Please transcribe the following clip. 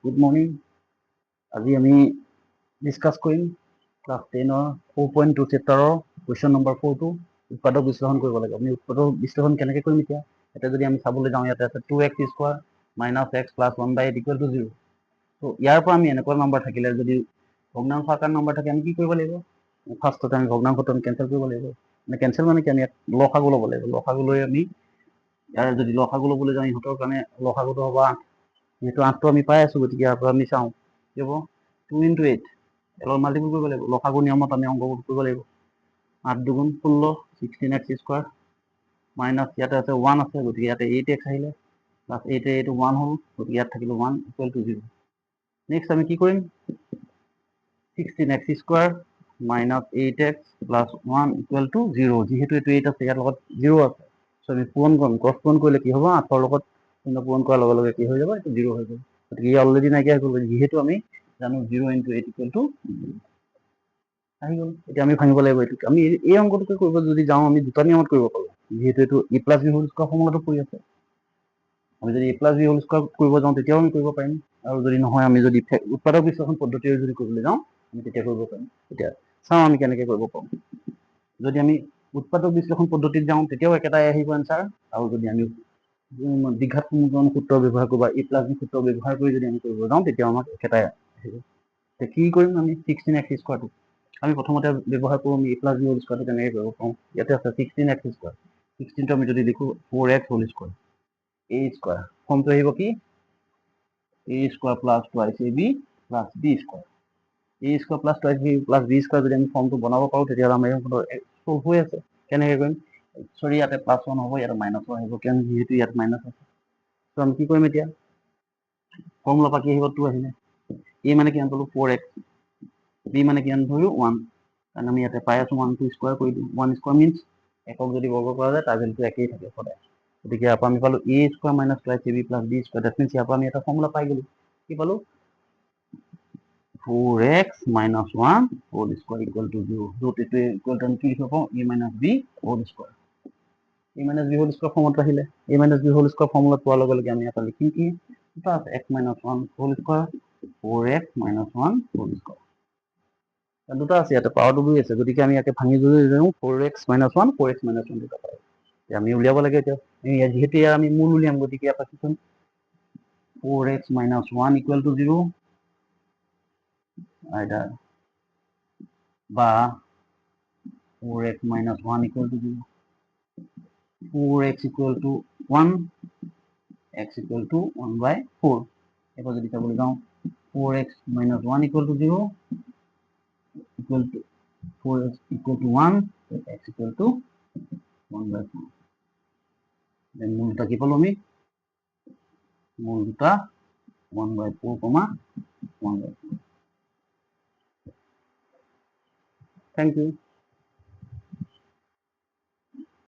Good morning. আজি আমি discuss কৰিম ক্লাছ 10ৰ 4.2 চেপ্টাৰৰ কুৱেশ্যন নম্বৰ 4টো উৎপাদক বিশ্লেষণ কৰিব লাগে। আমি উৎপাদক বিশ্লেষণ কেনেকৈ কৰিম এতিয়া যদি আমি চাবলৈ যাওঁ ইয়াতে আছে 2x square minus x plus 1/8 equal to 0। ত' ইয়াৰ পৰা আমি এনেকুৱা নম্বৰ থাকিলে যদি ভগ্নাংশ আকাৰ নম্বৰ থাকে আমি কি কৰিব লাগিব? ফাৰ্ষ্টতে আমি ভগ্নাংশটো আমি কেঞ্চেল কৰিব লাগিব। মানে কেঞ্চেল মানে কি আমি ইয়াত লসাগু ল'ব লাগিব। লসাগু লৈ আমি ইয়াৰ যদি লসাগু ল'বলৈ যাওঁ ইহঁতৰ কাৰণে লসাগুটো হ'ব 8। যিহেতু 8টো আমি পাই আছোঁ, গতিকে ইয়াৰ পৰা আমি চাওঁ কি হ'ব 2 × 8 এলৰ মাল্টিপুল কৰিব লাগিব। লসাগু নিয়মত আমি অংকবোৰ কৰিব লাগিব। 8 × 2 = 16 16x স্কোৱাৰ মাইনাছ ইয়াতে আছে 1 আছে, গতিকে ইয়াতে 8x আহিলে প্লাছ 8 এইটো 1 হ'ল, গতিকে ইয়াত থাকিলে 1 ইকুৱেল টু 0। নেক্সট আমি কি কৰিম 16x square minus 8x plus 1 equal to 0। যিহেতু এইটো 8 আছে ইয়াৰ লগত 0 আছে, চ' আমি পূৰণ কৰিম। ক্ৰছ পূৰণ কৰিলে কি হ'ব 8ৰ লগত 0 পূৰণ কৰাৰ লগে লগে কি হৈ যাব এইটো 0 হৈ যাব। গতিকে ই অলৰেডি নাইকিয়া হৈ গ'ল, যিহেতু আমি জানো 0 × 8 ইকুৱেল টু আহি গ'ল। এতিয়া আমি ভাঙিব লাগিব এইটো। আমি এই অংকটোকে কৰিব যদি যাওঁ আমি দুটা নিয়মত কৰিব পাৰোঁ, যিহেতু এইটো a + b হোল স্কোৱাৰ ফৰ্মুলাটো পৰি আছে। আমি যদি a + b হোল স্কোৱাৰ কৰিব যাওঁ তেতিয়াও আমি কৰিব পাৰিম, আৰু যদি নহয় আমি যদি উৎপাদক বিশ্লেষণ পদ্ধতিৰে যদি কৰিবলৈ যাওঁ আমি তেতিয়া কৰিব পাৰিম। এতিয়া চাওঁ আমি কেনেকৈ কৰিব পাৰোঁ। যদি আমি উৎপাদক বিশ্লেষণ পদ্ধতিত যাওঁ তেতিয়াও একেটাই আহিব এনচাৰ, আৰু যদি আমি দ্বিঘাত সমীকৰণ সূত্ৰ ব্যৱহাৰ কৰোঁ বা a + b সূত্ৰ ব্যৱহাৰ কৰি যদি আমি কৰিব যাওঁ তেতিয়াও আমাক একেটাই আহিব। এতিয়া কি কৰিম আমি 16x স্কোৱাৰটো আমি প্ৰথমতে ব্যৱহাৰ কৰোঁ। আমি a + b হোল স্কোৱাৰটো কেনেকৈ কৰিব পাৰোঁ, ইয়াতে আছে 16x স্কোৱাৰ। 16টো আমি যদি লিখোঁ 4x whole square a square ফৰ্মটো আহিব কি a square plus 2ab plus b square. a square plus 2ab plus b square যদি আমি ফৰ্মটো বনাব পাৰোঁ তেতিয়াহ'লে আমাৰ চল্ভ হৈ আছে। কেনেকৈ কৰিম, চৰি ইয়াতে +1 হ'ব, ইয়াতে -1 আহিব, কিয়নো যিহেতু ইয়াত মাইনাছ আছে। ত' আমি কি কৰিম এতিয়া ফৰ্মুলাৰ পৰা কি আহিব 2 আহিলে। a মানে কিমান পালোঁ 4x, b মানে কিমান ধৰিলোঁ 1, কাৰণ আমি ইয়াতে পাই আছোঁ 1টো স্কোৱাৰ কৰি দিওঁ। 1 স্কোৱাৰ মিনছ একক যদি বৰ্গ কৰা যায় তাৰ ভেলুটো একেই থাকে সদায়। গতিকে ইয়াৰ পৰা আমি পালোঁ a square minus 2ab plus b square. That means ইয়াৰ পৰা আমি এটা ফৰ্মুলা পাই গ'লোঁ। কি পালোঁ 4x - 1 whole square equal to 0, য'ত এইটো ইকুৱেল টু আমি কি লিখিব পাৰোঁ a - b whole square. a - b whole square ফৰ্মত আহিলে a - b whole square formula পোৱাৰ লগে লগে আমি এটা লিখিম কি plus x - 1 whole square 4x - 1 whole square. দুটা আছে ইয়াতে পাৱাৰটো 2 আছে, গতিকে আমি ইয়াতে ভাঙি যদি দিওঁ 4x - 1 4x - 1 দুটা পাই। এতিয়া আমি উলিয়াব লাগে। এতিয়া যিহেতু ইয়াৰ আমি মূল উলিয়াম, গতিকে ইয়াৰ পৰা কি কৰিম 4x - 1 ইকুৱেল টু 0 বা 4x - 1 equal to 0, 4x equal to 1, x equal to 1/4। এবাৰ যদি চাবলৈ যাওঁ 4x - 1 equal to 0 equal to 4x equal to 1, x equal to 1/4। Then মূল দুটা কি পালোঁ আমি মূল দুটা 1/4, 1/4। Thank you.